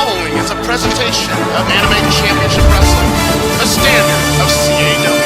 following is a presentation of Anime Championship Wrestling, a standard of CAW.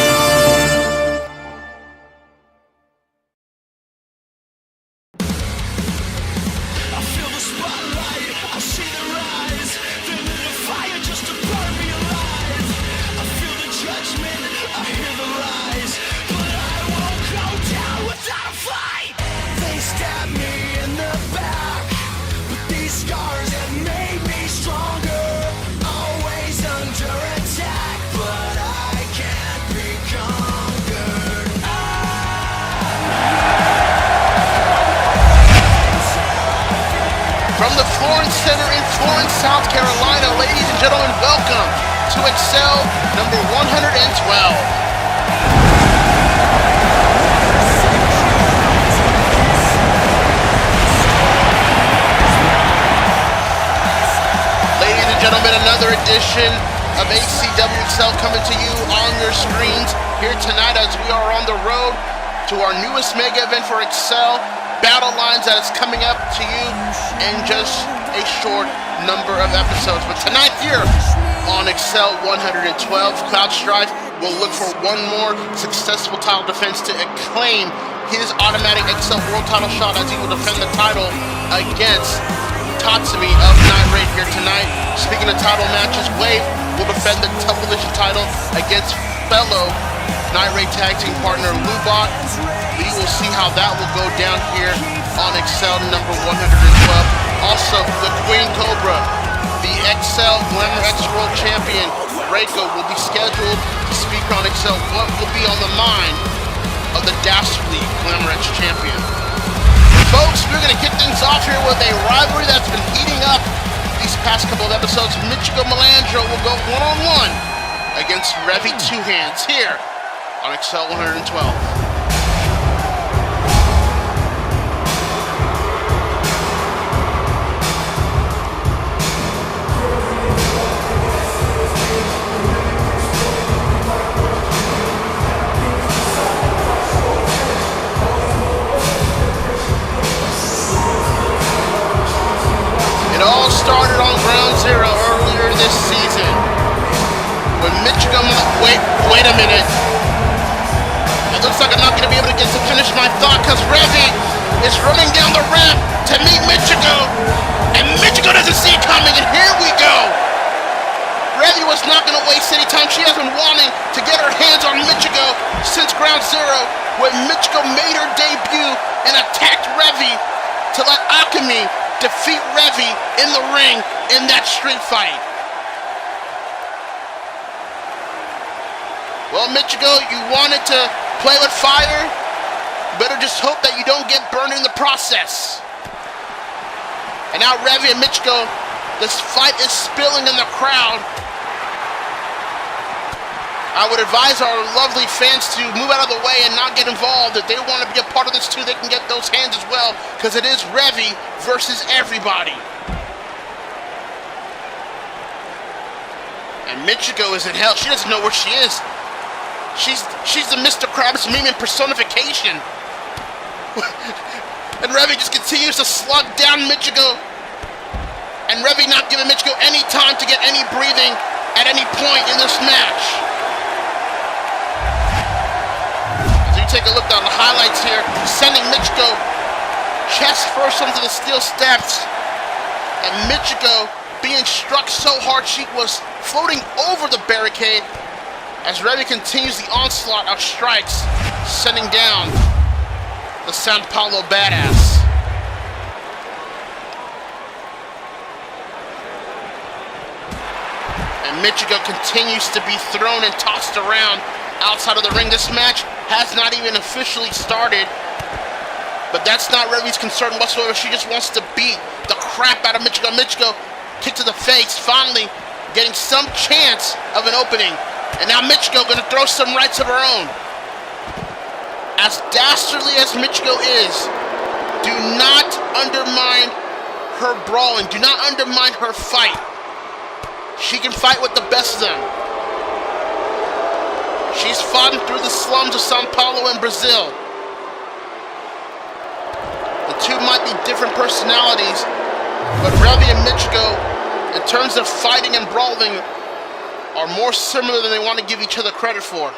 From the Florence Center in Florence, South Carolina, ladies and gentlemen, welcome to Excel number 112. Ladies and gentlemen, another edition of ACW Excel coming to you on your screens here tonight as we are on the road to our newest mega event for Excel, BatteLines, that is coming up to you in just a short number of episodes. But tonight here on Excel 112 Cloud Strife, we'll look for one more successful title defense to acclaim his automatic Excel World title shot as he will defend the title against Tatsumi of Night Raid here tonight. Speaking of title matches, Wave will defend the Television title against fellow Night Raid tag team partner Lubock. We will see how that will go down here on Excel number 112. Also, the Queen Cobra, the Excel Glamour X World Champion Reiko, will be scheduled to speak on Excel. What will be on the mind of the Dastardly Glamour X Champion? Folks, we're going to kick things off here with a rivalry that's been heating up these past couple of episodes. Michiko Melandro will go one-on-one against Revy Two Hands here on Excel 112. It all started on Ground Zero earlier this season when Michiko, wait a minute. It looks like I'm not going to be able to get to finish my thought because Revy is running down the ramp to meet Michiko, and Michiko doesn't see it coming, and here we go. Revy was not going to waste any time. She has been wanting to get her hands on Michiko since Ground Zero when Michiko made her debut and attacked Revy to let Akemi defeat Revy in the ring in that street fight. Well, Michiko, you wanted to play with fire. Better just hope that you don't get burned in the process. And now Revy and Michiko, this fight is spilling in the crowd. I would advise our lovely fans to move out of the way and not get involved. If they want to be a part of this too, they can get those hands as well, because it is Revy versus everybody. And Michiko is in hell. She doesn't know where she is. She's the Mr. Krabs meme in personification. And Revy just continues to slug down Michiko. And Revy not giving Michiko any time to get any breathing at any point in this match. Take a look down the highlights here, sending Michiko chest first onto the steel steps, and Michiko being struck so hard she was floating over the barricade as Revy continues the onslaught of strikes, sending down the Sao Paulo badass. And Michiko continues to be thrown and tossed around outside of the ring. This match has not even officially started, but that's not Revy's concern whatsoever. She just wants to beat the crap out of Michiko. Michiko, kick to the face, finally getting some chance of an opening. And now Michiko going to throw some rights of her own. As dastardly as Michiko is, do not undermine her brawling. Do not undermine her fight. She can fight with the best of them. She's fought through the slums of Sao Paulo and Brazil. The two might be different personalities, but Revy and Michiko in terms of fighting and brawling, are more similar than they want to give each other credit for.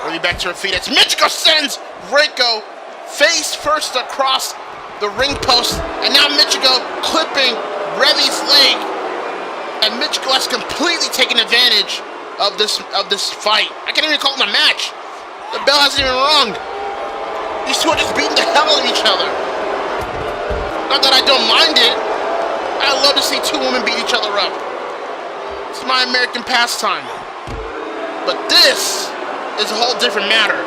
Revy back to her feet. It's Michiko sends Reiko face first across the ring post, and now Michiko clipping Revy's leg, and Michiko has completely taken advantage of this fight. I can't even call it a match. The bell hasn't even rung. These two are just beating the hell out of each other. Not that I don't mind it. I love to see two women beat each other up. It's my American pastime. But this is a whole different matter.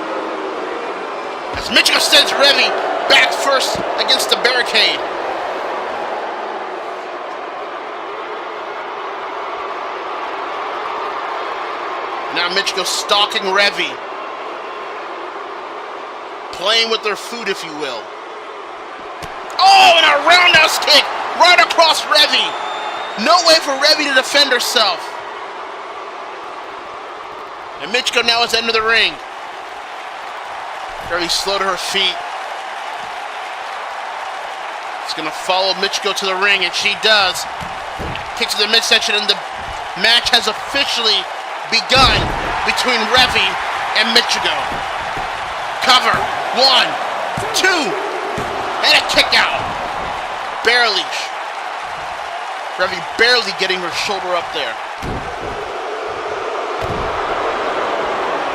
As Michiko sends Revy back first against the barricade. Now Michiko stalking Revy. Playing with their food, if you will. Oh, and a roundhouse kick right across Revy. No way for Revy to defend herself. And Michiko now has entered the ring. Revy slow to her feet. She's gonna follow Michiko to the ring, and she does. Kick to the midsection, and the match has officially begun between Revy and Michiko. Cover. 1, 2, and a kick out. Barely. Revy barely getting her shoulder up there.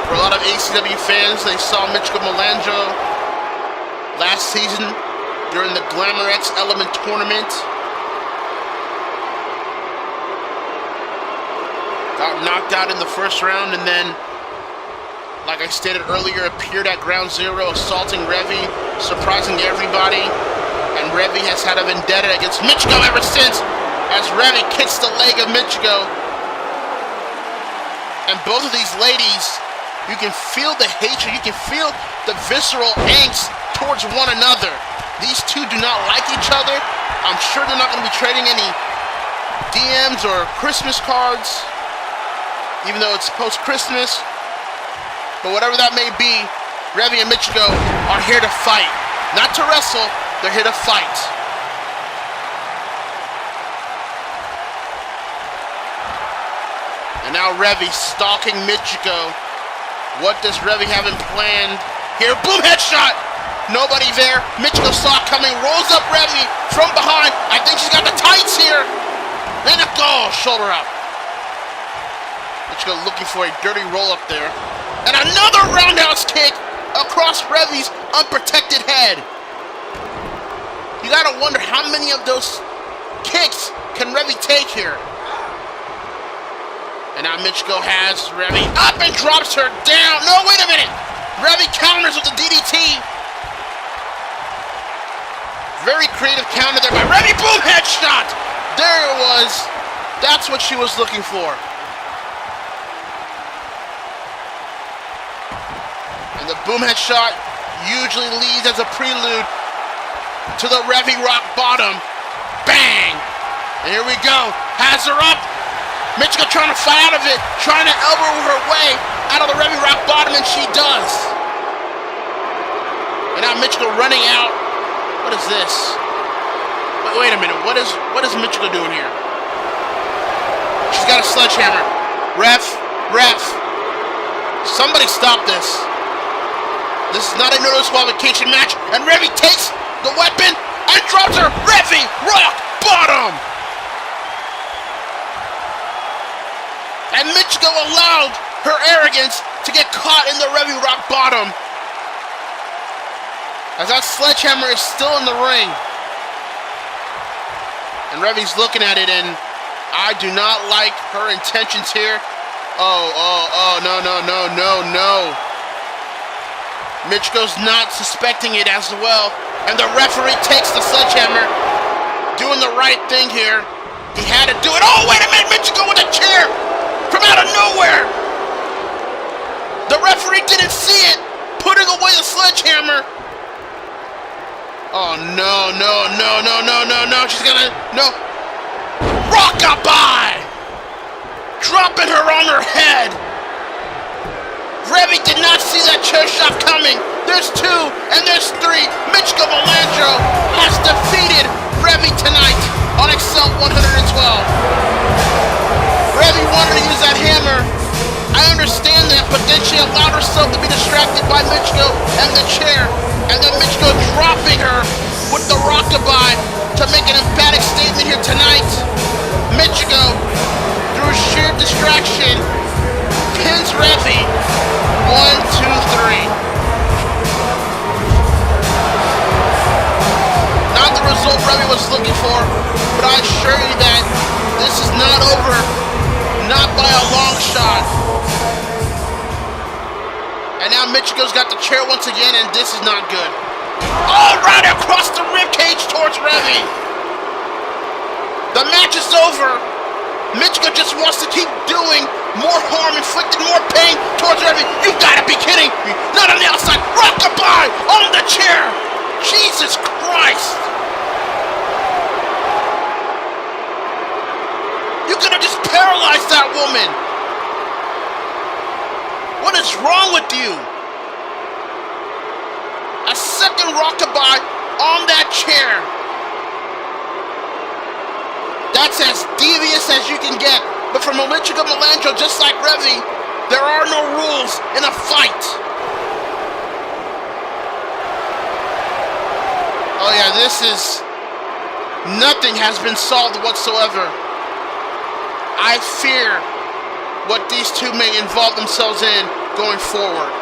For a lot of ACW fans, they saw Michiko Melandro last season during the Glamour X Element Tournament. Got knocked out in the first round, and then, like I stated earlier, appeared at Ground Zero, assaulting Revy, surprising everybody. And Revy has had a vendetta against Michiko ever since, as Revy kicks the leg of Michiko. And both of these ladies, you can feel the hatred, you can feel the visceral angst towards one another. These two do not like each other. I'm sure they're not going to be trading any DMs or Christmas cards, even though it's post-Christmas. But whatever that may be, Revy and Michiko are here to fight. Not to wrestle, they're here to fight. And now Revy stalking Michiko. What does Revy have in plan here? Boom, headshot! Nobody there. Michiko saw it coming, rolls up Revy from behind. I think she's got the tights here. And a goal, shoulder up. Michiko looking for a dirty roll up there. And another roundhouse kick across Revy's unprotected head. You gotta wonder how many of those kicks can Revy take here. And now Michiko has Revy up and drops her down. No, wait a minute. Revy counters with the DDT. Very creative counter there by Revy. Boom, headshot. There it was. That's what she was looking for. And the boom headshot usually leads as a prelude to the Revy rock bottom. Bang! And here we go. Has her up. Michiko trying to fight out of it, trying to elbow her way out of the Revy rock bottom, and she does. And now Michiko running out. What is this? Wait a minute. What is Michiko doing here? She's got a sledgehammer. Ref. Somebody stop this. This is not a no disqualification match, and Revy takes the weapon and drops her. Revy rock bottom. And Michiko allowed her arrogance to get caught in the Revy rock bottom, as that sledgehammer is still in the ring. And Revy's looking at it, and I do not like her intentions here. Oh, no. Michiko's not suspecting it as well. And the referee takes the sledgehammer. Doing the right thing here. He had to do it. Oh, wait a minute. Michiko with a chair from out of nowhere. The referee didn't see it. Putting away the sledgehammer. Oh, no. She's gonna, no. Rockabye. Dropping her on her head. Revy did not see that chair shot coming. There's 2, and there's 3. Michiko Melandro has defeated Revy tonight on Excel 112. Revy wanted to use that hammer. I understand that, but then she allowed herself to be distracted by Michiko and the chair. And then Michiko dropping her with the rockabye to make an emphatic statement here tonight. Michiko, through sheer distraction, pins Revy. 1, 2, 3. Not the result Revy was looking for, but I assure you that this is not over. Not by a long shot. And now Michiko's got the chair once again, and this is not good. All right across the ribcage towards Revy. The match is over. Michiko just wants to keep doing more harm, inflicting more pain towards Revy. You gotta be kidding me. Not on the outside. Rockabye on the chair. Jesus Christ. You could have just paralyzed that woman. What is wrong with you? A second rockabye on that chair. That's as devious as you can get. But for Michiko Melandro, just like Revy, there are no rules in a fight. Oh yeah, this is... Nothing has been solved whatsoever. I fear what these two may involve themselves in going forward.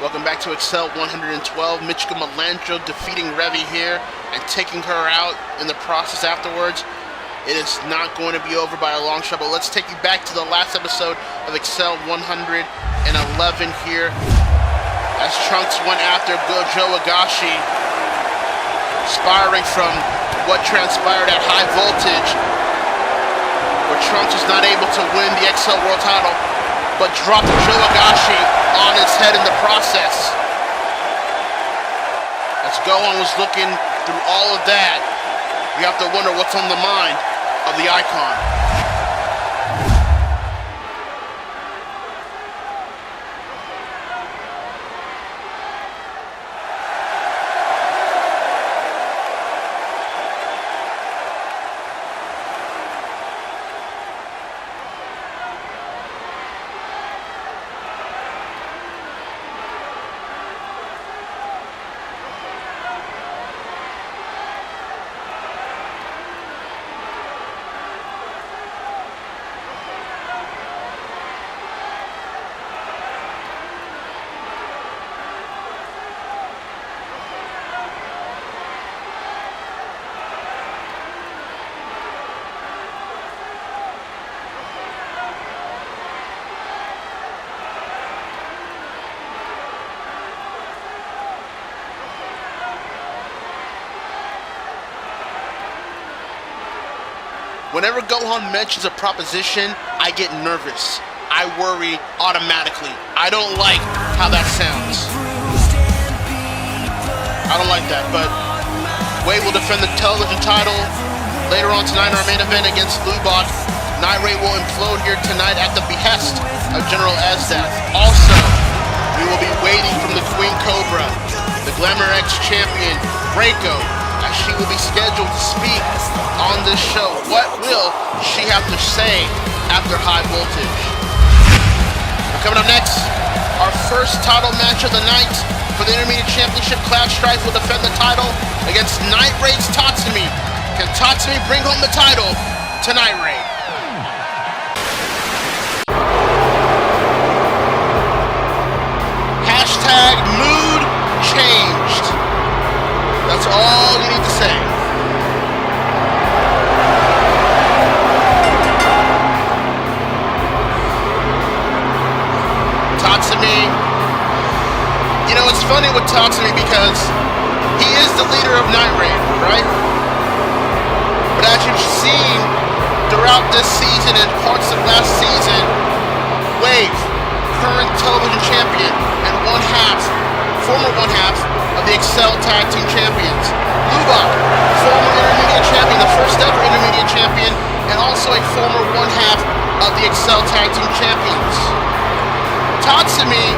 Welcome back to Excel 112. Michiko Melandro defeating Revy here and taking her out in the process afterwards. It is not going to be over by a long shot, but let's take you back to the last episode of Excel 111 here. As Trunks went after Joe Higashi, inspiring from what transpired at High Voltage, where Trunks was not able to win the XL World title, but dropped Joe Higashi on his head in the process. As Gohan was looking through all of that, you have to wonder what's on the mind of the icon. Whenever Gohan mentions a proposition, I get nervous. I worry automatically. I don't like how that sounds. I don't like that, but Wave will defend the television title later on tonight in our main event against Lubock. Night Raid will implode here tonight at the behest of General Esdeath. Also, we will be waiting from the Queen Cobra, the Glamour X champion, Reiko, as she will be scheduled to speak on this show. What will she have to say after High Voltage? Coming up next, our first title match of the night for the Intermediate Championship. Cloud Strife will defend the title against Night Raid's Tatsumi. Can Tatsumi bring home the title to Night Raid? Hashtag mood changed. That's all you need to say. Tatsumi, you know, it's funny with Tatsumi because he is the leader of Night Raid, right? But as you've seen throughout this season and parts of last season, Wave, current television champion and former one half of the Excel Tag Team Champions. Lubock, former Intermediate Champion, the first ever Intermediate Champion, and also a former one half of the Excel Tag Team Champions. Tatsumi,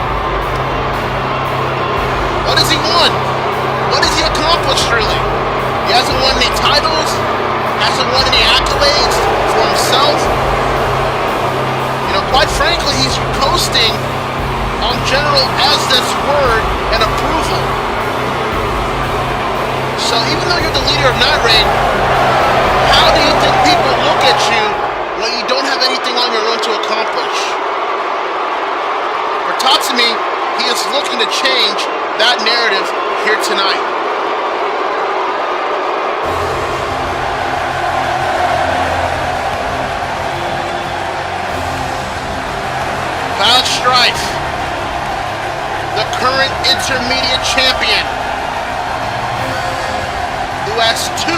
what has he won? What has he accomplished, really? He hasn't won any titles, hasn't won any accolades for himself. You know, quite frankly, he's coasting on General Esdeath's word and approval. So even though you're the leader of Night Raid, how do you think people look at you when you don't have anything on your own to accomplish? For Tatsumi, he is looking to change that narrative here tonight. Cloud Strife, the current Intermediate Champion, who has 2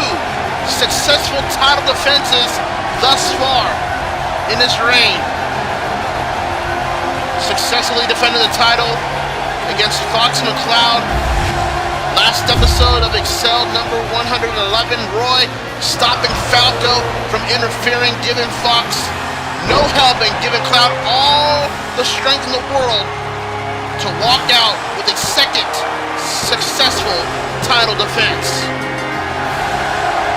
successful title defenses thus far in his reign. Successfully defended the title against Fox McCloud. Last episode of Excel number 111, Roy stopping Falco from interfering, giving Fox no help and giving Cloud all the strength in the world to walk out with a second successful title defense.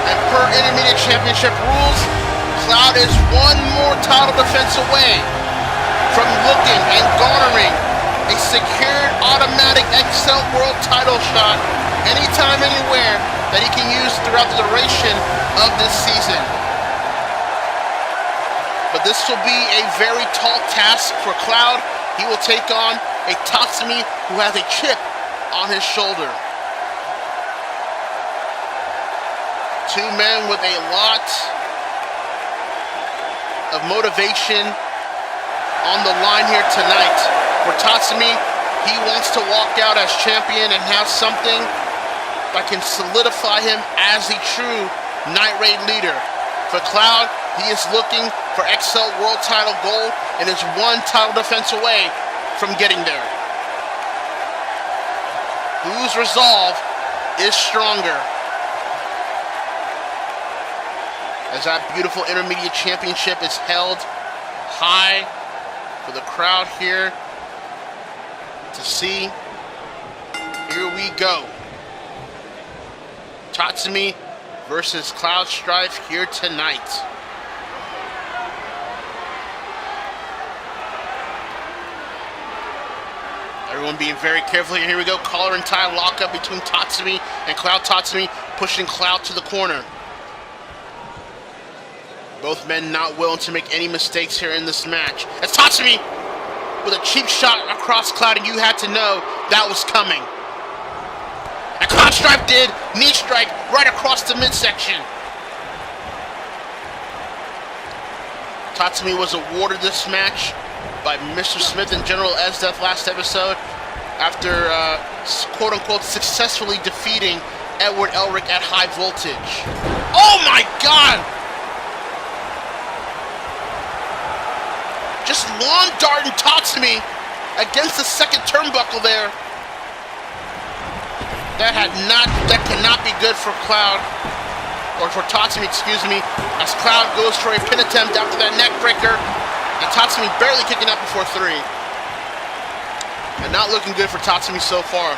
And per Intermediate Championship rules, Cloud is 1 more title defense away from looking and garnering a secured automatic Excel World title shot anytime, anywhere that he can use throughout the duration of this season. But this will be a very tall task for Cloud. He will take on a Tatsumi who has a chip on his shoulder. 2 men with a lot of motivation on the line here tonight. For Tatsumi, he wants to walk out as champion and have something that can solidify him as the true Night Raid leader. For Cloud, he is looking for Excel World title gold and is 1 title defense away from getting there. Whose resolve is stronger? As that beautiful Intermediate Championship is held high for the crowd here to see. Here we go. Tatsumi versus Cloud Strife here tonight. Everyone being very careful here. Here we go. Collar and tie lockup between Tatsumi and Cloud. Tatsumi pushing Cloud to the corner. Both men not willing to make any mistakes here in this match. As Tatsumi with a cheap shot across Cloud, and you had to know that was coming. And Cloud Strife did knee strike right across the midsection. Tatsumi was awarded this match by Mr. Smith and General Esdeath last episode after quote-unquote successfully defeating Edward Elric at High Voltage. Oh my God! Just lawn darting Tatsumi against the second turnbuckle there. That cannot be good for Cloud, or for Tatsumi, excuse me, as Cloud goes for a pin attempt after that neck breaker, and Tatsumi barely kicking out before 3. And not looking good for Tatsumi so far.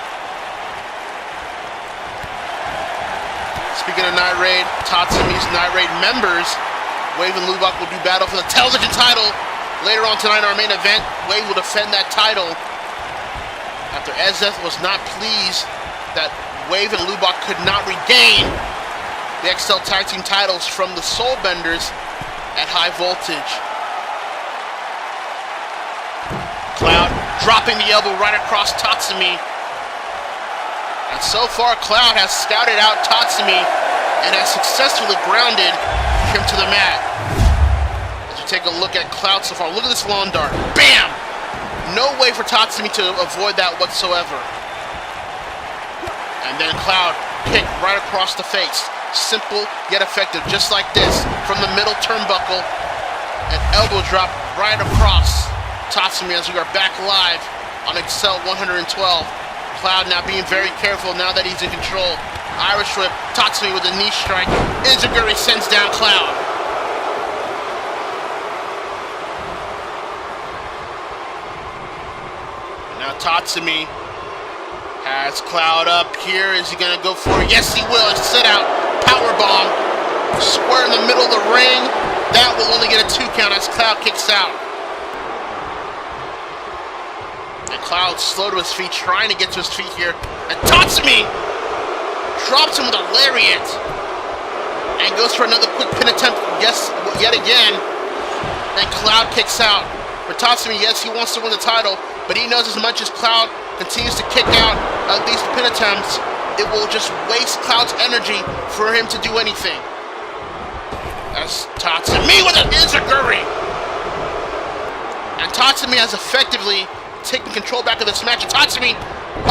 Speaking of Night Raid, Tatsumi's Night Raid members, Wave and Lubbock, will do battle for the television title. Later on tonight in our main event, Wave will defend that title after Esdeath was not pleased that Wave and Lubock could not regain the XL Tag Team titles from the Soul Benders at High Voltage. Cloud dropping the elbow right across Tatsumi. And so far, Cloud has scouted out Tatsumi and has successfully grounded him to the mat. As you take a look at Cloud so far, look at this lawn dart. Bam! No way for Tatsumi to avoid that whatsoever. And then Cloud kick right across the face. Simple yet effective, just like this. From the middle turnbuckle, an elbow drop right across Tatsumi as we are back live on Excel 112. Cloud now being very careful now that he's in control. Irish whip, Tatsumi with a knee strike. Enziguri sends down Cloud. And now Tatsumi has Cloud up here. Is he gonna go for it? Yes, he will. A sit out powerbomb square in the middle of the ring. That will only get a 2 count as Cloud kicks out. And Cloud slow to his feet, trying to get to his feet here. And Tatsumi drops him with a lariat and goes for another quick pin attempt. Yes, yet again. And Cloud kicks out. For Tatsumi, yes, he wants to win the title, but he knows as much as Cloud continues to kick out of these pin attempts, it will just waste Cloud's energy for him to do anything. That's Tatsumi with an enziguri. And Tatsumi has effectively taken control back of this match. And Tatsumi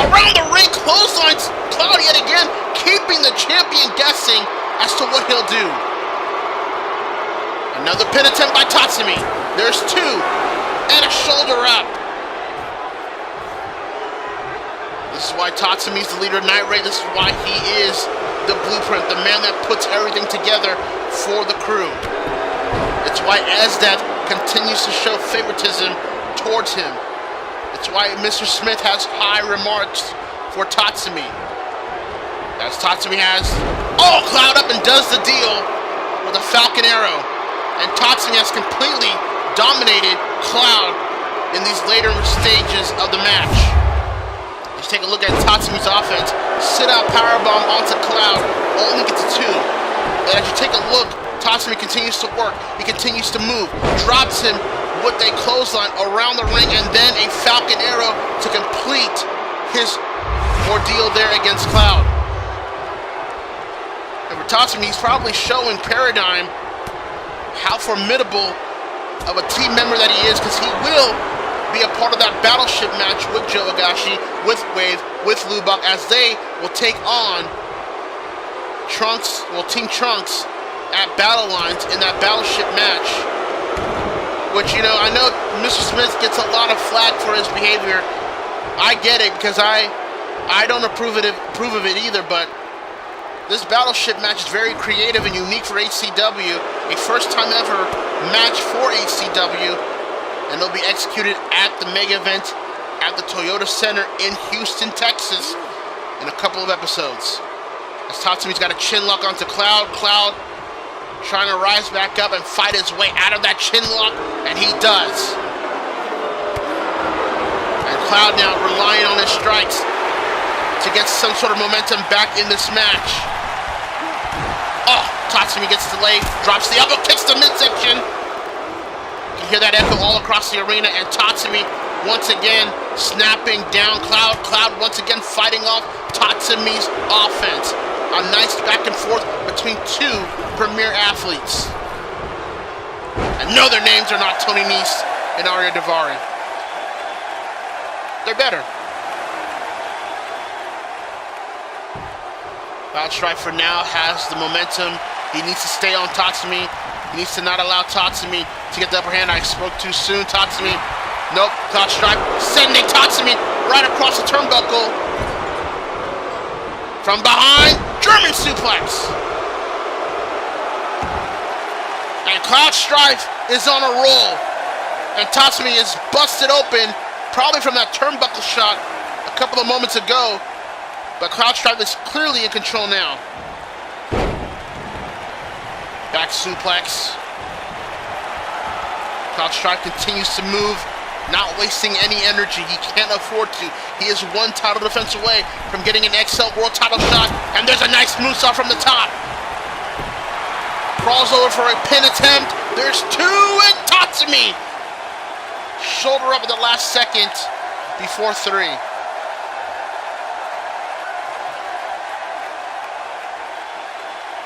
around the ring, clotheslines Cloud yet again, keeping the champion guessing as to what he'll do. Another pin attempt by Tatsumi. There's 2. And a shoulder up. This is why Tatsumi's the leader of Night Raid. This is why he is the blueprint, the man that puts everything together for the crew. It's why Esdeath continues to show favoritism towards him. It's why Mr. Smith has high remarks for Tatsumi. As Tatsumi has Cloud up and does the deal with a Falcon Arrow. And Tatsumi has completely dominated Cloud in these later stages of the match. Let's take a look at Tatsumi's offense. Sit out powerbomb onto Cloud, only gets a 2. And as you take a look, Tatsumi continues to work. He continues to move, drops him with a clothesline around the ring, and then a Falcon Arrow to complete his ordeal there against Cloud. And for Tatsumi, he's probably showing Paradigm how formidable of a team member that he is, because he will be a part of that Battleship match with Joe Higashi, with Wave, with Lubock, as they will take on Team Trunks at BatteLines in that Battleship match. Which, you know, I know Mr. Smith gets a lot of flack for his behavior. I get it, because I don't approve of it either, but this Battleship match is very creative and unique for ACW. A first time ever match for ACW. And they'll be executed at the mega event at the Toyota Center in Houston, Texas in a couple of episodes. As Tatsumi's got a chin lock onto Cloud. Cloud trying to rise back up and fight his way out of that chin lock, and he does. And Cloud now relying on his strikes to get some sort of momentum back in this match. Tatsumi gets delayed, drops the elbow, kicks the midsection. You can hear that echo all across the arena, and Tatsumi once again snapping down Cloud. Cloud once again fighting off Tatsumi's offense. A nice back and forth between 2 premier athletes. And no, their names are not Tony Nese and Arya Daivari. They're better. Cloud Strife for now has the momentum. He needs to stay on Tatsumi. He needs to not allow Tatsumi to get the upper hand. I spoke too soon. Tatsumi, nope. Cloud Strife sending Tatsumi right across the turnbuckle. From behind, German suplex. And Cloud Strife is on a roll. And Tatsumi is busted open, probably from that turnbuckle shot a couple of moments ago. But Cloud Strife is clearly in control now. Back suplex. Cloud Strife continues to move, not wasting any energy. He can't afford to. He is one title defense away from getting an XL World title shot. And there's a nice moonsault from the top. Crawls over for a pin attempt. There's two, and Tatsumi. Shoulder up at the last second before three.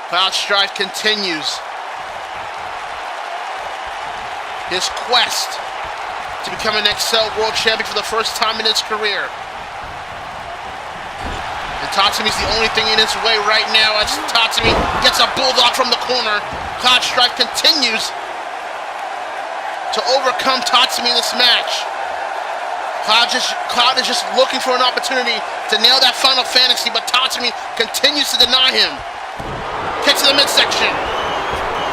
Cloud Strife continues his quest to become an XL World Champion for the first time in his career. And Tatsumi's the only thing in his way right now as Tatsumi gets a bulldog from the corner. Cloud Strife continues to overcome Tatsumi in this match. Cloud is just looking for an opportunity to nail that Final Fantasy, but Tatsumi continues to deny him. Kick to the midsection.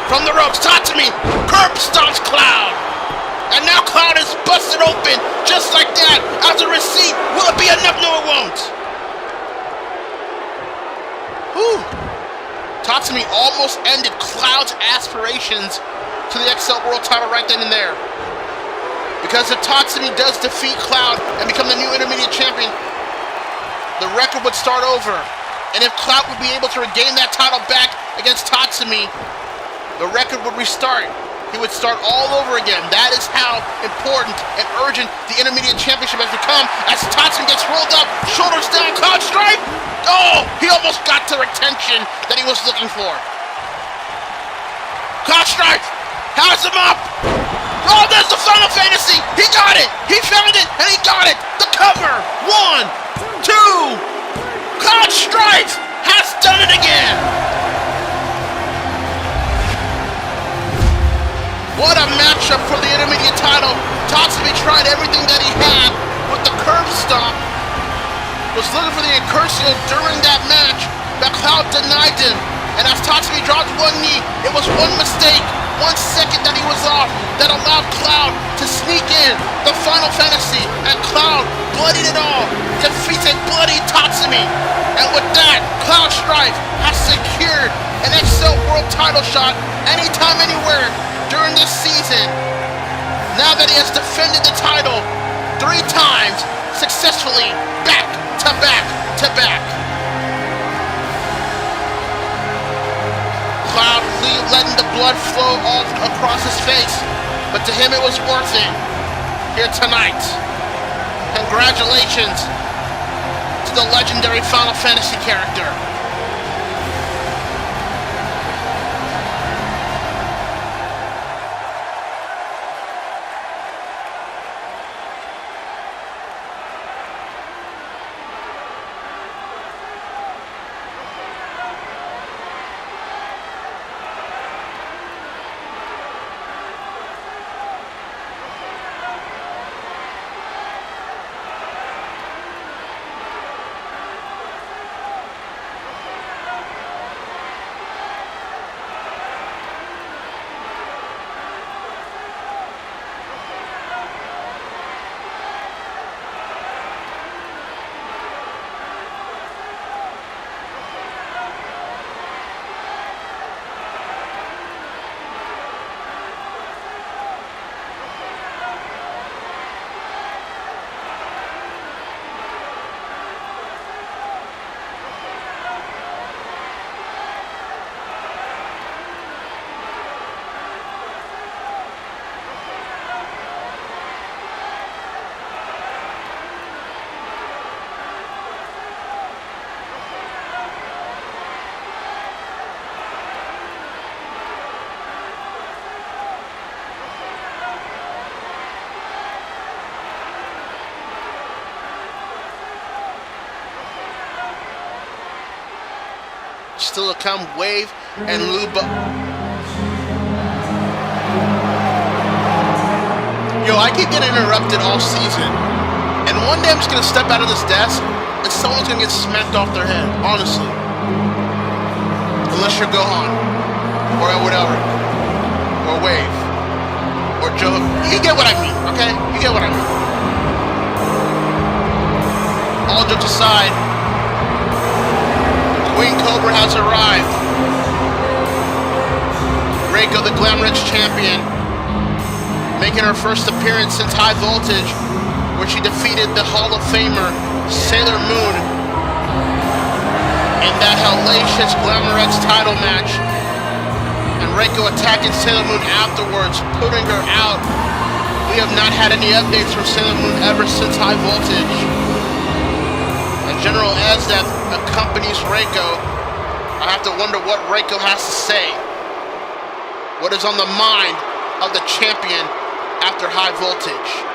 From the ropes, Tatsumi curb stomps Cloud. And now Cloud is busted open, just like that. As a receipt, will it be enough? No, it won't. Whew. Tatsumi almost ended Cloud's aspirations to the XL World title right then and there. Because if Tatsumi does defeat Cloud and become the new intermediate champion, the record would start over. And if Cloud would be able to regain that title back against Tatsumi, the record would restart. He would start all over again. That is how important and urgent the Intermediate Championship has become as Tatsumi gets rolled up, shoulders down, Cloud Strife. Oh, he almost got the retention that he was looking for. Cloud Strife has him up. Oh, there's the Final Fantasy. He got it. He found it, and he got it. The cover. 1, 2. Cloud Strife has done it again! What a matchup for the intermediate title. Tatsumi tried everything that he had with the curb stomp. Was looking for the incursion during that match, but Cloud denied him. And as Tatsumi dropped one knee, it was one mistake, 1 second that he was off, that allowed Cloud to sneak in the Final Fantasy, and Cloud bloodied it all, defeats a bloody Tatsumi. And with that, Cloud Strife has secured an XL World title shot anytime, anywhere during this season. Now that he has defended the title 3 times successfully, back to back to back. Cloud letting the blood flow all across his face, but to him it was worth it here tonight. Congratulations to the legendary Final Fantasy character. Still to come, Wave and Lubock. Yo, I keep getting interrupted all season. And one day I'm just gonna step out of this desk and someone's gonna get smacked off their head, honestly. Unless you're Gohan, or whatever, or Wave, or Joe. You get what I mean, okay? You get what I mean. All jokes aside, Queen Cobra has arrived. Reiko, the Glamrex champion, making her first appearance since High Voltage, where she defeated the Hall of Famer Sailor Moon in that hellacious Glamrex title match, and Reiko attacking Sailor Moon afterwards, putting her out. We have not had any updates from Sailor Moon ever since High Voltage. And General Esdeath accompanies Reiko. I have to wonder what Reiko has to say. What is on the mind of the champion after High Voltage?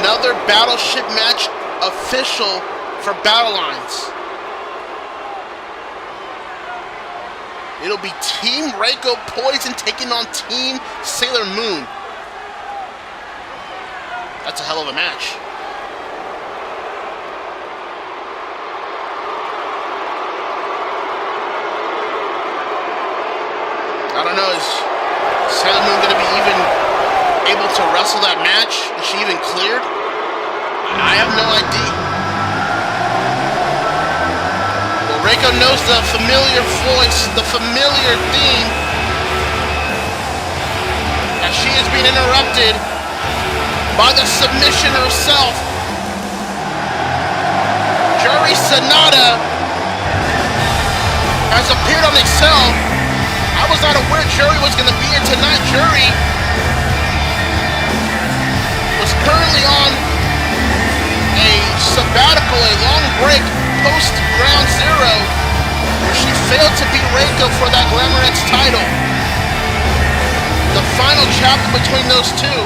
Another Battleship Match official for BatteLines. It'll be Team Reiko Poison taking on Team Sailor Moon. That's a hell of a match. I don't know, is Sailor Moon going to be even able to wrestle that match? Is she even cleared? I have no idea. Well, Reiko knows the familiar voice, the familiar theme, as she is being interrupted by the submission herself. Juri Sanada has appeared on Excel. I was not aware Juri was going to be here tonight. Juri was currently on a sabbatical, a long break post Ground Zero, where she failed to beat Reiko for that Glamrex title. The final chapter between those two,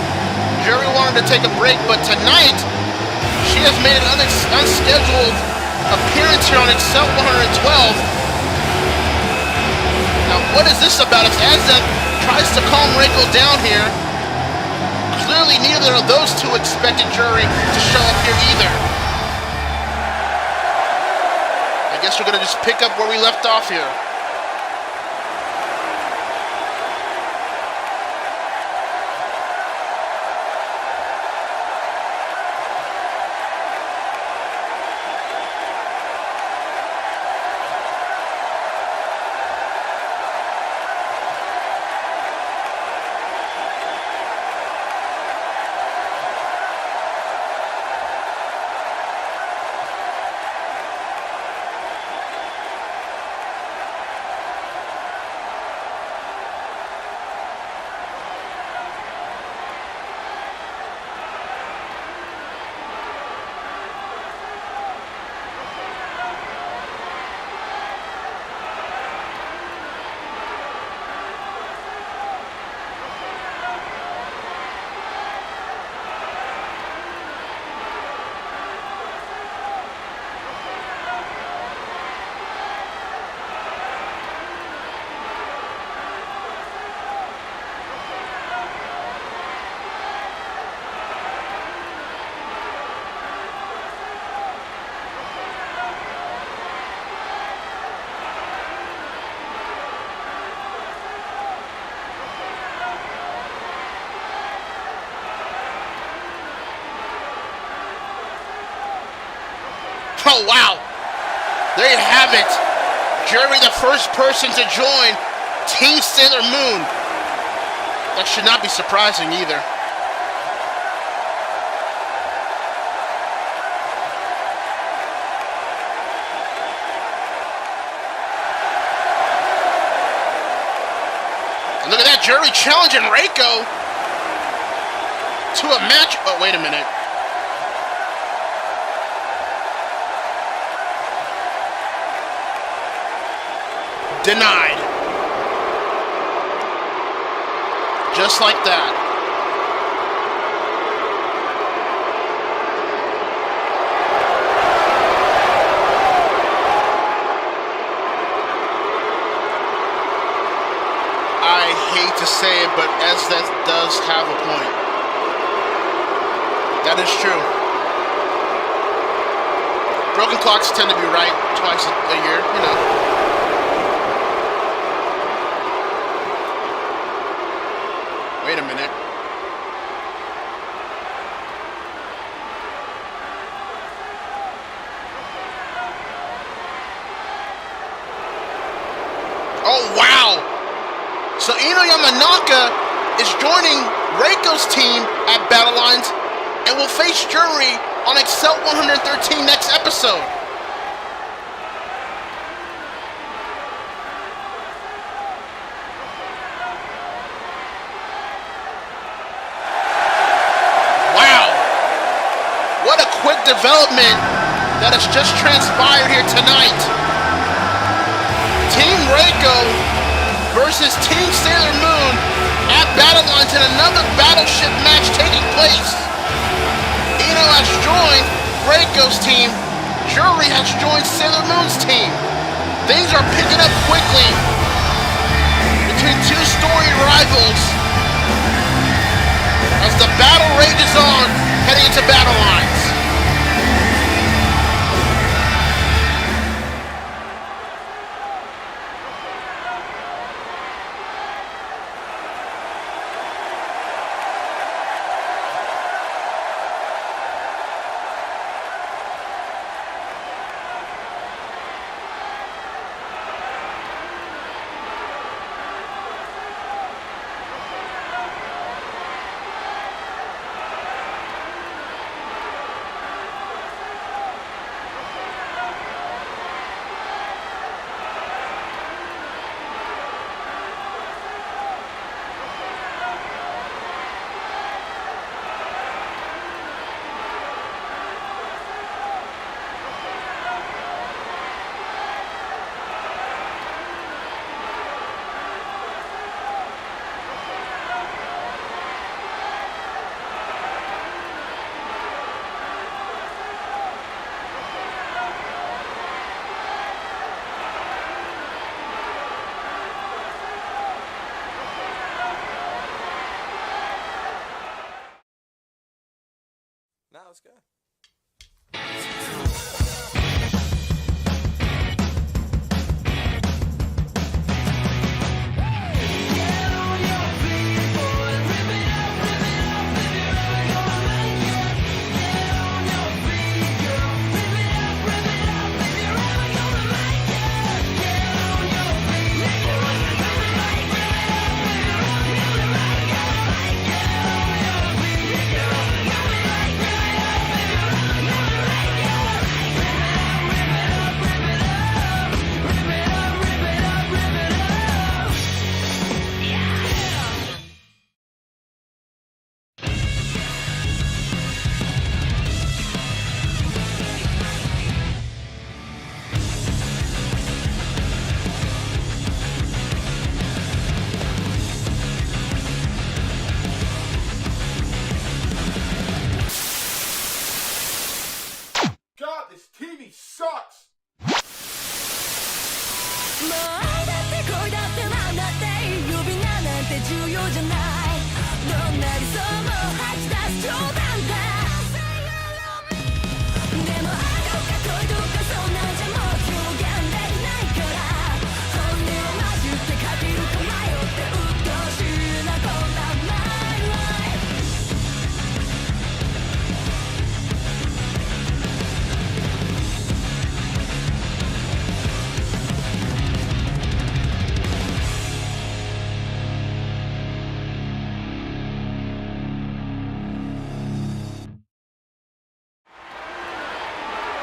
Juri wanted to take a break, but tonight she has made an unscheduled appearance here on Excel 112. Now, what is this about? If Esdeath tries to calm Reiko down here, clearly neither of those two expected Juri to show up here either. I guess we're going to just pick up where we left off here. Oh, wow. There you have it. Juri, the first person to join Team Sailor Moon. That should not be surprising either. And look at that, Juri challenging Reiko to a match. Oh, wait a minute. Denied. Just like that. I hate to say it, but Esdeath does have a point. That is true. Broken clocks tend to be right twice a year, you know. Wait a minute. Oh, wow. So Ino Yamanaka is joining Reiko's team at BatteLines and will face Juri on Excel 113 next episode. Development that has just transpired here tonight. Team Reiko versus Team Sailor Moon at BatteLines in another Battleship match taking place. Ino has joined Reiko's team. Juri has joined Sailor Moon's team. Things are picking up quickly between two storied rivals as the battle rages on heading into BatteLines. Now let's go.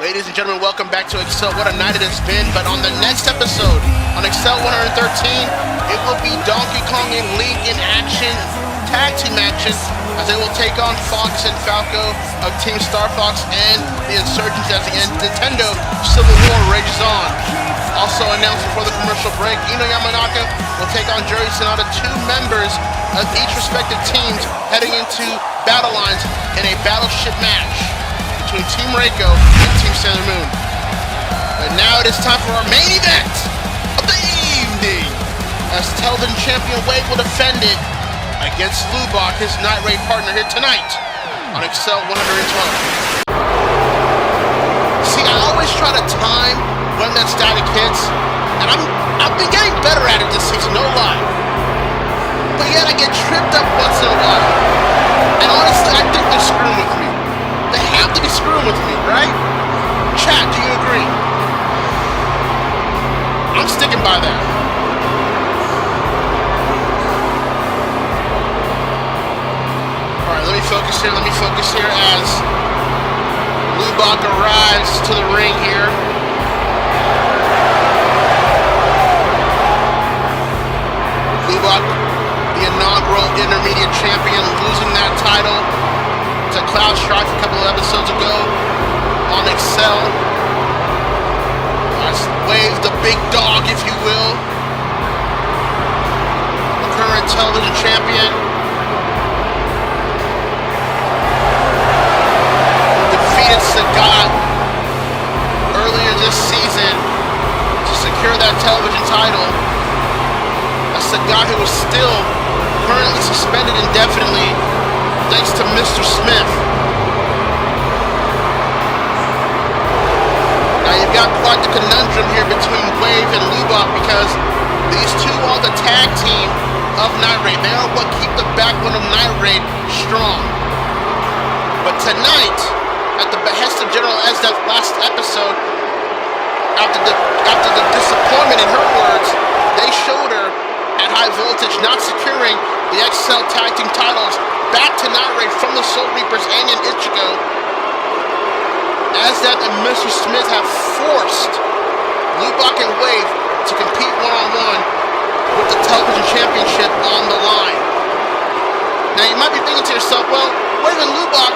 Ladies and gentlemen, welcome back to Excel. What a night it has been. But on the next episode, on Excel 113, it will be Donkey Kong and Link in action tag team matches as they will take on Fox and Falco of Team Star Fox and the Insurgents as the Nintendo Civil War rages on. Also announced before the commercial break, Ino Yamanaka will take on Juri Sanada, two members of each respective teams heading into BatteLines in a Battleship Match between Team Reiko and Team Sailor Moon. But now it is time for our main event of the evening, as television champion Wave will defend it against Lubock, his Night Raid partner, here tonight on Excel 112. See, I always try to time when that static hits, and I've been getting better at it this season, no lie. But yet I get tripped up once in a while, and honestly, I think they're screwing with me. They have to be screwing with me, right? Chat, do you agree? I'm sticking by that. Alright, let me focus here as Lubock arrives to the ring here. Lubock, the inaugural intermediate champion, losing that title to Cloud Strife a couple of episodes ago on Excel. Wave, the big dog, if you will, the current television champion, defeated Sagat earlier this season to secure that television title. A Sagat who was still currently suspended indefinitely thanks to Mr. Smith. Now you've got quite the conundrum here between Wave and Lubock, because these two are the tag team of Night Raid. They are what keep the backbone of Night Raid strong. But tonight, at the behest of General Esdeath last episode, after the disappointment in her words, they showed her at High Voltage not securing the XL tag team titles back to Night Raid from the Soul Reapers, Aang and Ichigo. Esdeath and Mr. Smith have forced Lubock and Wave to compete one-on-one with the television championship on the line. Now you might be thinking to yourself, well, Wave and Lubock,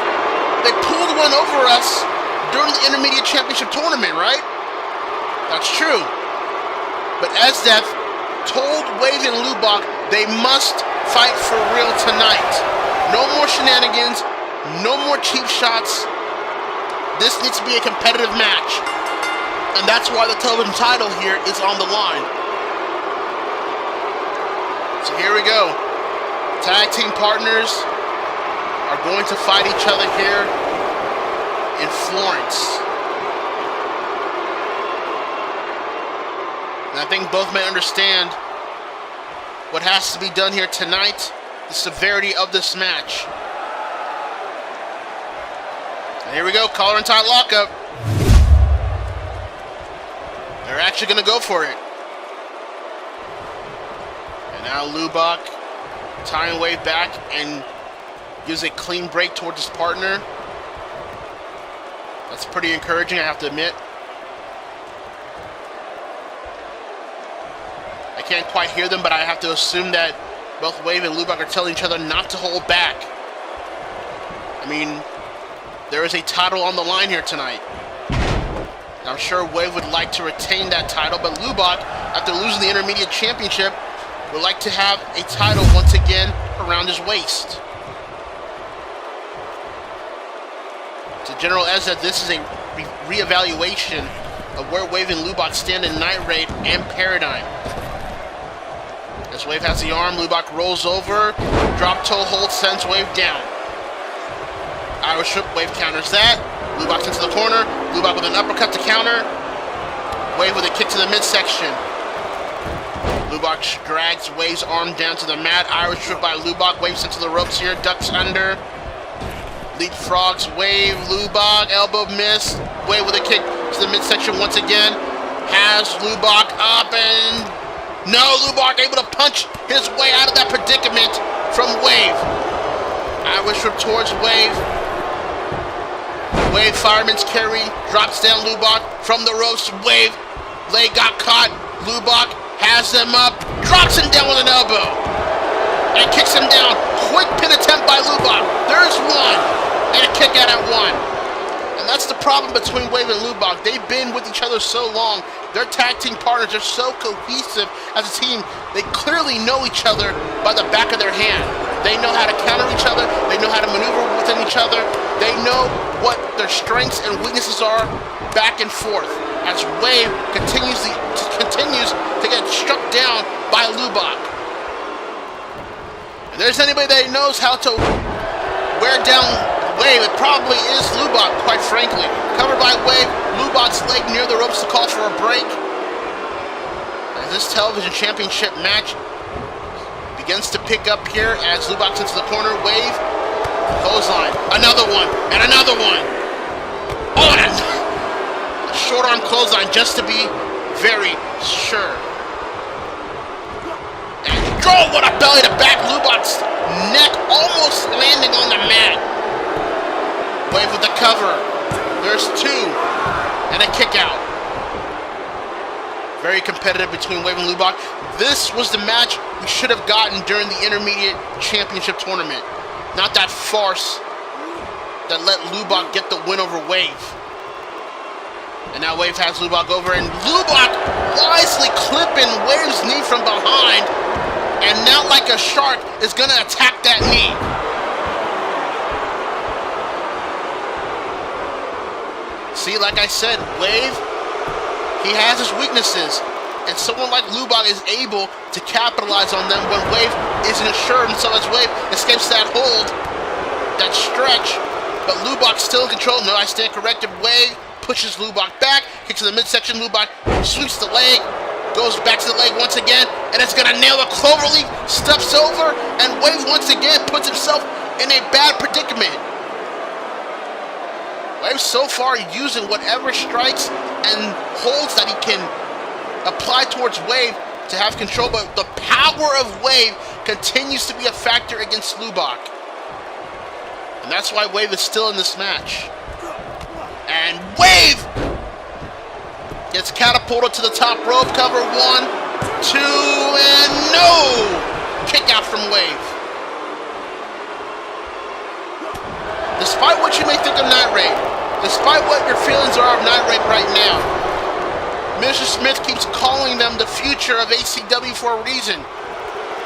they pulled one over us during the intermediate championship tournament, right? That's true. But Esdeath told Wave and Lubock they must fight for real tonight. No more shenanigans, no more cheap shots. This needs to be a competitive match. And that's why the television title here is on the line. So here we go. Tag team partners are going to fight each other here in Florence. And I think both may understand what has to be done here tonight, the severity of this match. And here we go, collar and tie lockup. They're actually going to go for it. And now Lubock tying Wave back and gives a clean break towards his partner. That's pretty encouraging, I have to admit. I can't quite hear them, but I have to assume that both Wave and Lubock are telling each other not to hold back. I mean, there is a title on the line here tonight. And I'm sure Wave would like to retain that title, but Lubock, after losing the intermediate championship, would like to have a title once again around his waist. To General Esdeath, this is a re-evaluation of where Wave and Lubock stand in Night Raid and Paradigm. As Wave has the arm, Lubock rolls over, drop toe hold, sends Wave down. Irish whip, Wave counters that. Lubock's into the corner. Lubock with an uppercut to counter. Wave with a kick to the midsection. Lubock drags Wave's arm down to the mat. Irish whip by Lubock. Wave sent to the ropes here. Ducks under. Leapfrogs Wave. Lubock. Elbow miss. Wave with a kick to the midsection once again. Has Lubock up and... No, Lubock able to punch his way out of that predicament from Wave. Irish whip towards Wave. Wave fireman's carry, drops down Lubock from the ropes. Wave, leg got caught. Lubock has him up, drops him down with an elbow, and kicks him down. Quick pin attempt by Lubock. There's one, and a kick out at one. And that's the problem between Wave and Lubock. They've been with each other so long. Their tag team partners are so cohesive as a team. They clearly know each other by the back of their hand. They know how to counter each other. They know how to maneuver within each other. They know what their strengths and weaknesses are back and forth. As Wave continues to get struck down by Lubock. If there's anybody that knows how to wear down Wave, it probably is Lubock, quite frankly. Covered by Wave, Lubock's leg near the ropes to call for a break. As this television championship match begins to pick up here as Lubock's into the corner. Wave, clothesline, another one, and another one. Oh, and a short arm clothesline just to be very sure. And oh, what a belly to back. Lubock's neck almost landing on the mat. Wave with the cover. There's two. And a kick out. Very competitive between Wave and Lubock. This was the match we should have gotten during the Intermediate Championship Tournament. Not that farce that let Lubock get the win over Wave. And now Wave has Lubock over, and Lubock wisely clipping Wave's knee from behind. And now, like a shark, is going to attack that knee. See, like I said, Wave, he has his weaknesses. And someone like Lubock is able to capitalize on them when Wave isn't assured. And so as Wave escapes that hold, that stretch, but Lubock's still in control. No, I stand corrected. Wave pushes Lubock back, kicks to the midsection. Lubock sweeps the leg, goes back to the leg once again, and it's gonna nail a cloverleaf, steps over, and Wave once again puts himself in a bad predicament. Wave so far using whatever strikes and holds that he can apply towards Wave to have control, but the power of Wave continues to be a factor against Lubock. And that's why Wave is still in this match. And Wave gets catapulted to the top rope. Cover, 1, 2, and no! Kick out from Wave. Despite what you may think of Night Raid, despite what your feelings are of Night Raid right now, Mr. Smith keeps calling them the future of ACW for a reason.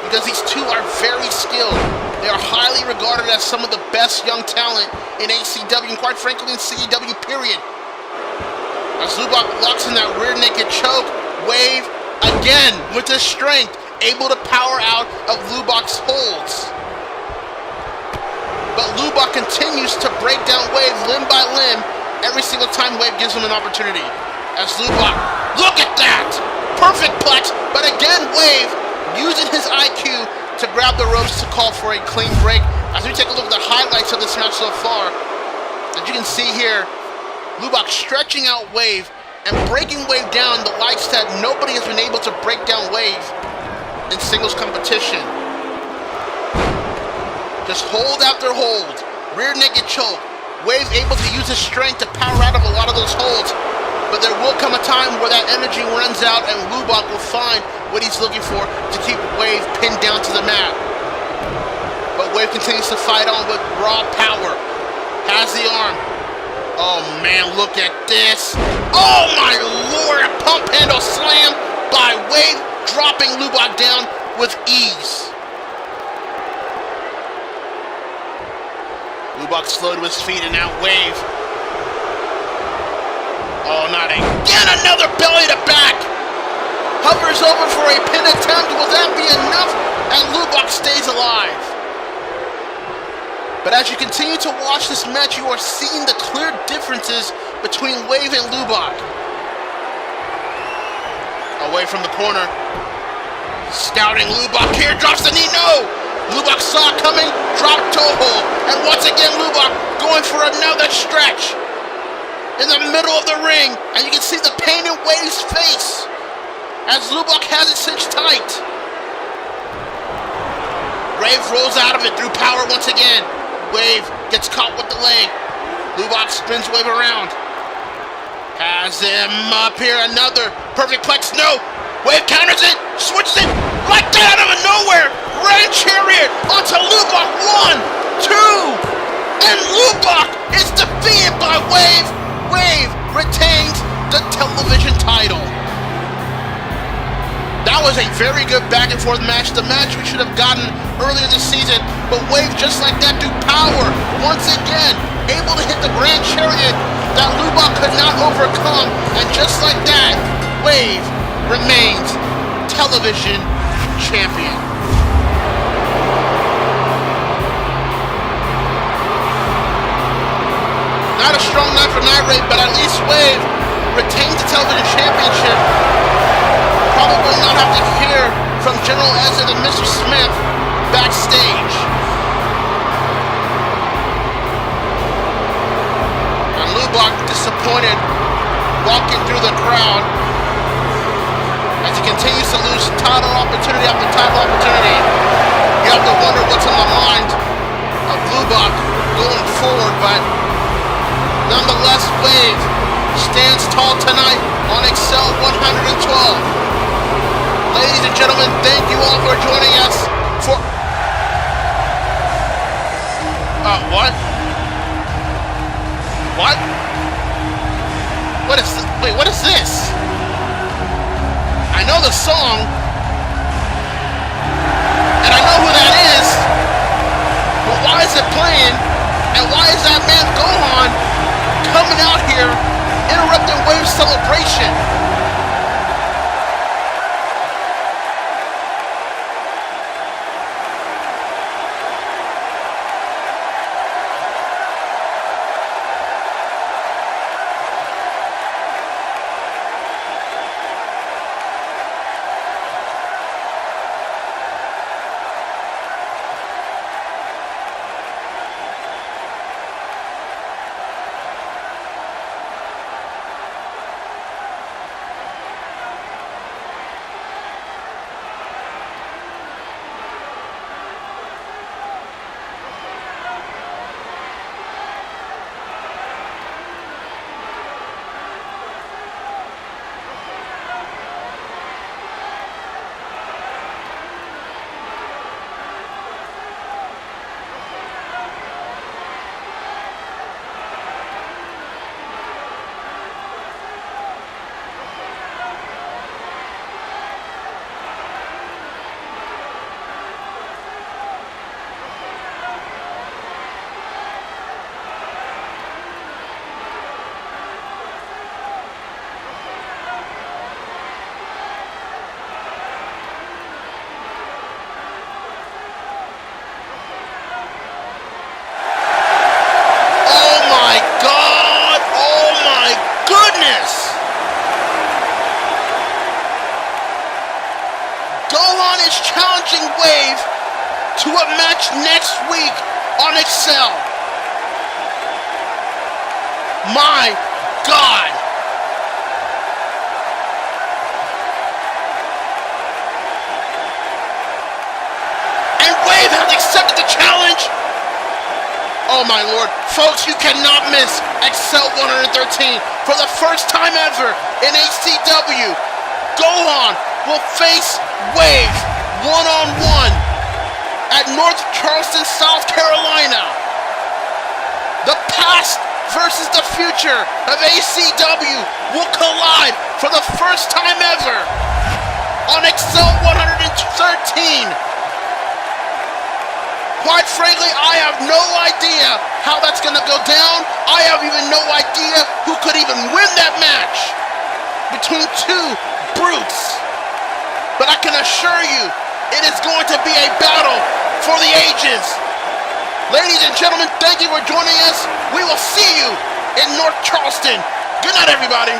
Because these two are very skilled. They are highly regarded as some of the best young talent in ACW, and quite frankly in CEW period. As Lubock locks in that rear naked choke, Wave, again, with his strength, able to power out of Lubock's holds. But Lubock continues to break down Wave limb by limb every single time Wave gives him an opportunity. As Lubock, look at that! Perfect plex, but again Wave using his IQ to grab the ropes to call for a clean break. As we take a look at the highlights of this match so far, as you can see here, Lubock stretching out Wave and breaking Wave down the likes that nobody has been able to break down Wave in singles competition. Just hold after hold, rear naked choke. Wave able to use his strength to power out of a lot of those holds. But there will come a time where that energy runs out and Lubock will find what he's looking for to keep Wave pinned down to the mat. But Wave continues to fight on with raw power. Has the arm. Oh man, look at this. Oh my lord, a pump handle slam by Wave, dropping Lubock down with ease. Lubock slow to his feet and now Wave. Oh, not again, another belly to back. Hovers over for a pin attempt. Will that be enough? And Lubock stays alive. But as you continue to watch this match, you are seeing the clear differences between Wave and Lubock. Away from the corner. Scouting Lubock here, drops the knee, no! Lubock saw it coming, dropped toe hold. And once again, Lubock going for another stretch in the middle of the ring, and you can see the pain in Wave's face as Lubock has it cinched tight. Wave rolls out of it through power once again. Wave gets caught with the leg. Lubock spins Wave around. Has him up here. Another perfect plex. No. Wave counters it. Switches it. Like that out of nowhere. Grand Chariot onto Lubock. 1, 2. And Lubock is defeated by Wave. Wave retains the television title. That was a very good back and forth match. The match we should have gotten earlier this season. But Wave, just like that, through power, once again, able to hit the Grand Chariot that Lubock could not overcome. And just like that, Wave remains television champion. Not a strong night for Night Raid, but at least Wave retains the television championship. Probably will not have to hear from General Esdeath and Mr. Smith backstage. And Lubock disappointed walking through the crowd as he continues to lose title opportunity after title opportunity. You have to wonder what's on the mind of Lubock going forward, but nonetheless, Wave stands tall tonight on Excel 112. Ladies and gentlemen, thank you all for joining us for... what? What? What is this? Wait, what is this? I know the song, and I know who that is, but why is it playing, and why is that man Gohan coming out here interrupting Wave's celebration? Wave to a match next week on Excel. My God. And Wave has accepted the challenge. Oh my Lord. Folks, you cannot miss Excel 113 for the first time ever in ACW. Gohan will face Wave one-on-one at North Charleston, South Carolina. The past versus the future of ACW will collide for the first time ever on Excel 113. Quite frankly, I have no idea how that's going to go down. I have even no idea who could even win that match between two brutes. But I can assure you, it is going to be a battle for the ages. Ladies and gentlemen, thank you for joining us. We will see you in North Charleston. Good night, everybody.